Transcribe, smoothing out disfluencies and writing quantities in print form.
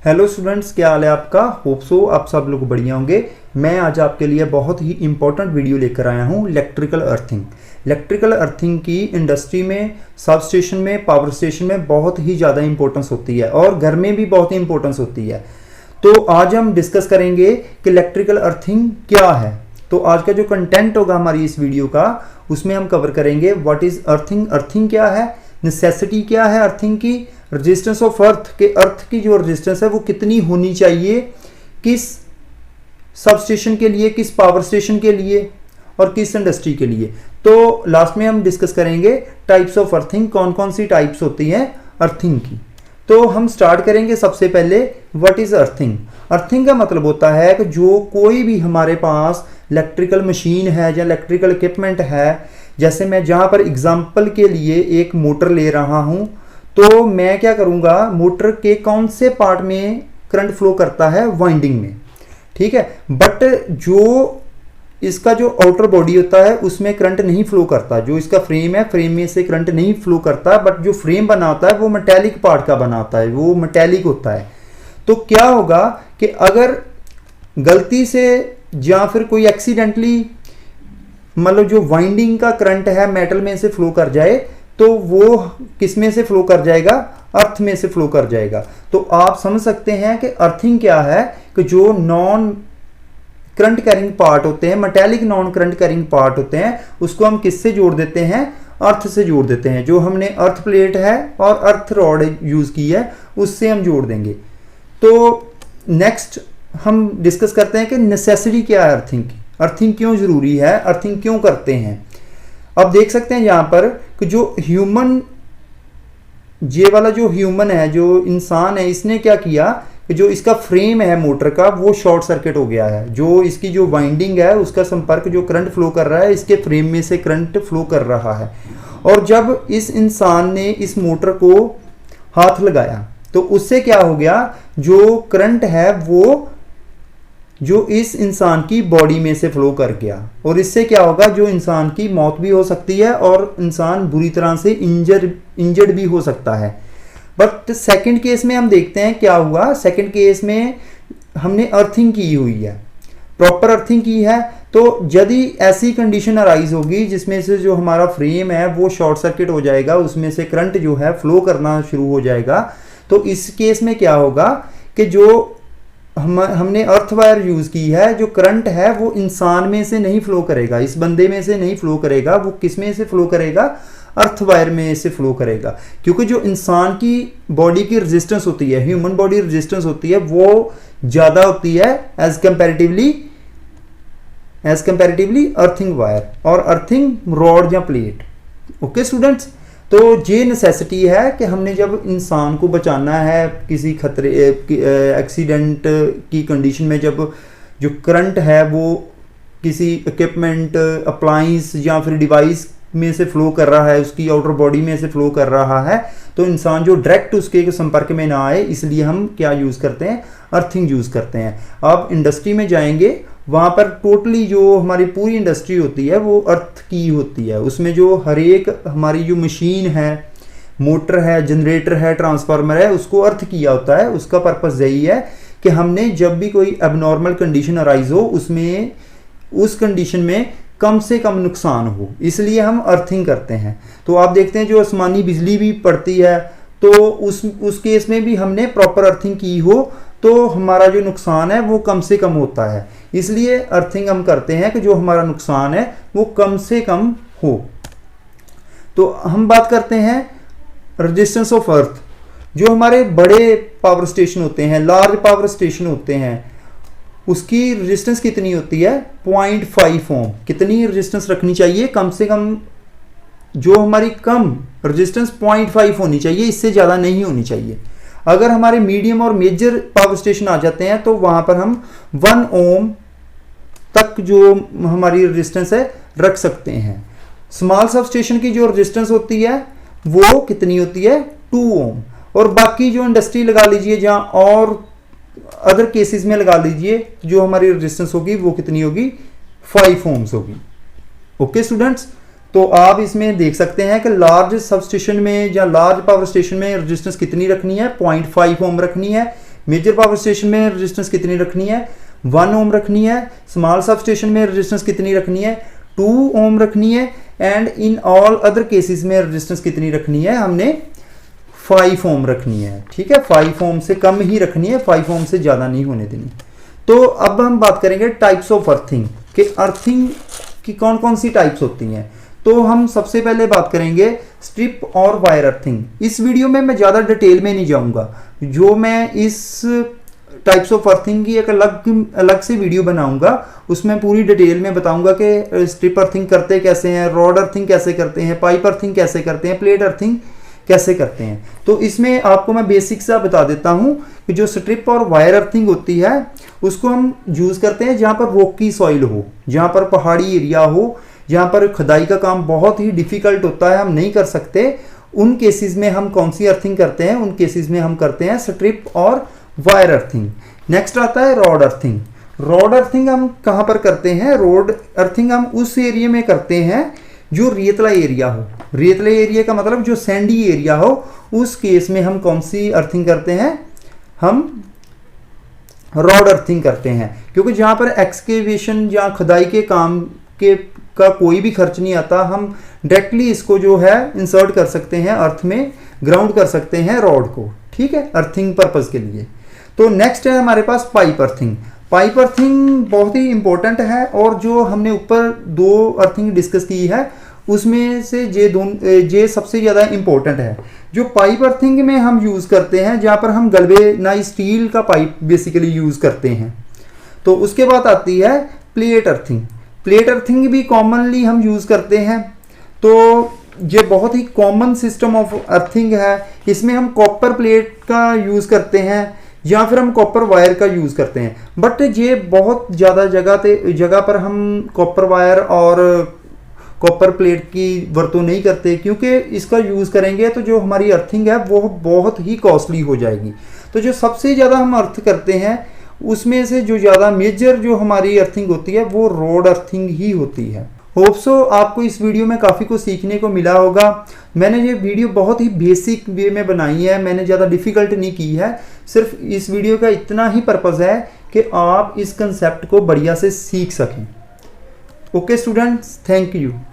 Hello students, क्या हाल है आपका। होप सो आप सब लोग बढ़िया होंगे। मैं आज आपके लिए बहुत ही इंपॉर्टेंट वीडियो लेकर आया हूँ इलेक्ट्रिकल अर्थिंग। इलेक्ट्रिकल अर्थिंग की इंडस्ट्री में, सब स्टेशन में, पावर स्टेशन में बहुत ही ज़्यादा इंपॉर्टेंस होती है और घर में भी बहुत ही इंपॉर्टेंस होती है। तो आज हम डिस्कस करेंगे कि इलेक्ट्रिकल अर्थिंग क्या है। तो आज का जो कंटेंट होगा हमारी इस वीडियो का, उसमें हम कवर करेंगे व्हाट इज़ अर्थिंग, अर्थिंग क्या है, नेसेसिटी क्या है अर्थिंग की, रेजिस्टेंस ऑफ अर्थ के, अर्थ की जो रेजिस्टेंस है वो कितनी होनी चाहिए, किस सब स्टेशन के लिए, किस पावर स्टेशन के लिए और किस इंडस्ट्री के लिए। तो लास्ट में हम डिस्कस करेंगे टाइप्स ऑफ अर्थिंग, कौन कौन सी टाइप्स होती हैं अर्थिंग की। तो हम स्टार्ट करेंगे सबसे पहले व्हाट इज अर्थिंग। अर्थिंग का मतलब होता है कि जो कोई भी हमारे पास इलेक्ट्रिकल मशीन है या इलेक्ट्रिकल इक्विपमेंट है, जैसे मैं जहाँ पर एग्जांपल के लिए एक मोटर ले रहा हूँ, तो मैं क्या करूँगा, मोटर के कौन से पार्ट में करंट फ्लो करता है, वाइंडिंग में, ठीक है। बट जो इसका जो आउटर बॉडी होता है उसमें करंट नहीं फ्लो करता, जो इसका फ्रेम है, फ्रेम में से करंट नहीं फ्लो करता। बट जो फ्रेम बना होता है वो मेटेलिक पार्ट का बना होता है, वो मेटेलिक होता है। तो क्या होगा कि अगर गलती से या फिर कोई एक्सीडेंटली मतलब जो वाइंडिंग का करंट है मेटल में से फ्लो कर जाए, तो वो किस में से फ्लो कर जाएगा, अर्थ में से फ्लो कर जाएगा। तो आप समझ सकते हैं कि अर्थिंग क्या है कि जो नॉन करंट कैरिंग पार्ट होते हैं, metallic non current carrying part होते हैं, उसको हम किससे जोड़ देते हैं, अर्थ से जोड़ देते हैं। जो हमने अर्थ प्लेट है और अर्थ रॉड यूज की है उससे हम जोड़ देंगे। तो नेक्स्ट हम डिस्कस करते हैं कि नेसेसिटी क्या है अर्थिंग की, अर्थिंग क्यों जरूरी है, अर्थिंग क्यों करते हैं। अब देख सकते हैं यहाँ पर कि जो ह्यूमन, ये वाला जो ह्यूमन है, जो इंसान है, इसने क्या किया कि जो इसका फ्रेम है मोटर का वो शॉर्ट सर्किट हो गया है। जो इसकी जो वाइंडिंग है उसका संपर्क, जो करंट फ्लो कर रहा है, इसके फ्रेम में से करंट फ्लो कर रहा है। और जब इस इंसान ने इस मोटर को हाथ लगाया तो उससे क्या हो गया, जो करंट है वो जो इस इंसान की बॉडी में से फ्लो कर गया। और इससे क्या होगा, जो इंसान की मौत भी हो सकती है और इंसान बुरी तरह से इंजर्ड भी हो सकता है। बट सेकंड केस में हम देखते हैं क्या हुआ। सेकंड केस में हमने अर्थिंग की हुई है, प्रॉपर अर्थिंग की है। तो यदि ऐसी कंडीशन अराइज होगी जिसमें से जो हमारा फ्रेम है वो शॉर्ट सर्किट हो जाएगा, उसमें से करंट जो है फ्लो करना शुरू हो जाएगा, तो इस केस में क्या होगा कि जो हमने अर्थ वायर यूज की है, जो करंट है वो इंसान में से नहीं फ्लो करेगा, इस बंदे में से नहीं फ्लो करेगा, वो किस में से फ्लो करेगा, अर्थ वायर में से फ्लो करेगा। क्योंकि जो इंसान की बॉडी की रेजिस्टेंस होती है, ह्यूमन बॉडी रेजिस्टेंस होती है, वो ज्यादा होती है एज कंपैरेटिवली अर्थिंग वायर और अर्थिंग रॉड या प्लेट। ओके स्टूडेंट्स, तो ये नेसेसिटी है कि हमने जब इंसान को बचाना है किसी खतरे, एक्सीडेंट की कंडीशन में, जब जो करंट है वो किसी इक्विपमेंट, अप्लायंस या फिर डिवाइस में से फ्लो कर रहा है, उसकी आउटर बॉडी में से फ्लो कर रहा है, तो इंसान जो डायरेक्ट उसके संपर्क में ना आए, इसलिए हम क्या यूज़ करते हैं, अर्थिंग यूज़ करते हैं। अब इंडस्ट्री में जाएंगे, वहाँ पर टोटली जो हमारी पूरी इंडस्ट्री होती है वो अर्थ की होती है। उसमें जो हर एक हमारी जो मशीन है, मोटर है, जनरेटर है, ट्रांसफार्मर है, उसको अर्थ किया होता है। उसका पर्पस यही है कि हमने जब भी कोई एबनॉर्मल कंडीशन अराइज हो, उसमें उस कंडीशन में कम से कम नुकसान हो, इसलिए हम अर्थिंग करते हैं। तो आप देखते हैं जो आसमानी बिजली भी पड़ती है, तो उस केस में भी हमने प्रॉपर अर्थिंग की हो तो हमारा जो नुकसान है वो कम से कम होता है। इसलिए अर्थिंग हम करते हैं कि जो हमारा नुकसान है वो कम से कम हो। तो हम बात करते हैं रेजिस्टेंस ऑफ अर्थ। जो हमारे बड़े पावर स्टेशन होते हैं, लार्ज पावर स्टेशन होते हैं, उसकी रेजिस्टेंस कितनी होती है, 0.5 ओम। कितनी रेजिस्टेंस रखनी चाहिए, कम से कम जो हमारी कम रेजिस्टेंस 0.5 होनी चाहिए, इससे ज़्यादा नहीं होनी चाहिए। अगर हमारे मीडियम और मेजर पावर स्टेशन आ जाते हैं तो वहां पर हम 1 ओम तक जो हमारी रेजिस्टेंस है रख सकते हैं। स्मॉल सब स्टेशन की जो रेजिस्टेंस होती है वो कितनी होती है, 2 ओम। और बाकी जो इंडस्ट्री लगा लीजिए, जहाँ और अदर केसेस में लगा लीजिए, जो हमारी रेजिस्टेंस होगी वो कितनी होगी, 5 ओम्स होगी। ओके स्टूडेंट्स, तो आप इसमें देख सकते हैं कि लार्ज सब स्टेशन में या लार्ज पावर स्टेशन में रेजिस्टेंस कितनी रखनी है, 0.5 ओम रखनी है। मेजर पावर स्टेशन में रेजिस्टेंस कितनी रखनी है, 1 ओम रखनी है। स्मॉल सब स्टेशन में रेजिस्टेंस कितनी रखनी है, 2 ओम रखनी है। And in all other cases में रेजिस्टेंस कितनी रखनी है, हमने 5 ओम रखनी है। ठीक है, 5 ओम से कम ही रखनी है, 5 ओम से ज़्यादा नहीं होने देनी। तो अब हम बात करेंगे टाइप्स ऑफ अर्थिंग कि अर्थिंग की कौन कौन सी टाइप्स होती हैं। तो हम सबसे पहले बात करेंगे स्ट्रिप और वायर अर्थिंग। इस वीडियो में मैं ज़्यादा डिटेल में नहीं जाऊंगा, जो मैं इस टाइप्स ऑफ अर्थिंग की एक अलग से वीडियो बनाऊंगा, उसमें पूरी डिटेल में बताऊंगा कि स्ट्रिप अर्थिंग करते कैसे हैं, रॉड अर्थिंग कैसे करते हैं, पाइप अर्थिंग कैसे करते हैं, प्लेट अर्थिंग कैसे करते हैं। तो इसमें आपको मैं बेसिक सा बता देता हूं कि जो स्ट्रिप और वायर अर्थिंग होती है उसको हम यूज़ करते हैं जहां पर रॉकी सॉइल हो, जहां पर पहाड़ी एरिया हो, जहां पर खुदाई का काम बहुत ही डिफिकल्ट होता है, हम नहीं कर सकते। उन केसेस में हम कौन सी अर्थिंग करते हैं, उन केसेस में हम करते हैं स्ट्रिप और वायर अर्थिंग। नेक्स्ट आता है रॉड अर्थिंग। रॉड अर्थिंग हम कहां पर करते हैं, रोड अर्थिंग हम उस एरिया में करते हैं जो रेतला एरिया हो। रेतला एरिया का मतलब जो सैंडी एरिया हो, उस केस में हम कौन सी अर्थिंग करते हैं, हम रॉड अर्थिंग करते हैं। क्योंकि जहां पर एक्सकेवेशन या खुदाई के काम के का कोई भी खर्च नहीं आता, हम डायरेक्टली इसको जो है इंसर्ट कर सकते हैं अर्थ में, ग्राउंड कर सकते हैं रॉड को। ठीक है, अर्थिंग पर्पस के लिए। तो नेक्स्ट है हमारे पास पाइप अर्थिंग। पाइप अर्थिंग बहुत ही इंपॉर्टेंट है, और जो हमने ऊपर 2 अर्थिंग डिस्कस की है उसमें से ये सबसे ज़्यादा इंपॉर्टेंट है। जो पाइप अर्थिंग में हम यूज़ करते हैं, जहाँ पर हम गैल्वेनाइज्ड स्टील का पाइप बेसिकली यूज़ करते हैं। तो उसके बाद आती है प्लेट अर्थिंग। प्लेट अर्थिंग भी कॉमनली हम यूज़ करते हैं। तो ये बहुत ही कॉमन सिस्टम ऑफ अर्थिंग है। इसमें हम कॉपर प्लेट का यूज़ करते हैं या फिर हम कॉपर वायर का यूज़ करते हैं। बट ये बहुत ज़्यादा जगह पर हम कॉपर वायर और कॉपर प्लेट की वरतों नहीं करते, क्योंकि इसका यूज़ करेंगे तो जो हमारी अर्थिंग है वो बहुत ही कॉस्टली हो जाएगी। तो जो सबसे ज़्यादा हम अर्थ करते हैं उसमें से जो ज़्यादा मेजर जो हमारी अर्थिंग होती है वो रोड अर्थिंग ही होती है। होप सो आपको इस वीडियो में काफ़ी कुछ सीखने को मिला होगा। मैंने ये वीडियो बहुत ही बेसिक वे में बनाई है, मैंने ज़्यादा डिफ़िकल्ट नहीं की है। सिर्फ इस वीडियो का इतना ही पर्पज़ है कि आप इस कंसेप्ट को बढ़िया से सीख सकें। Okay students, thank you.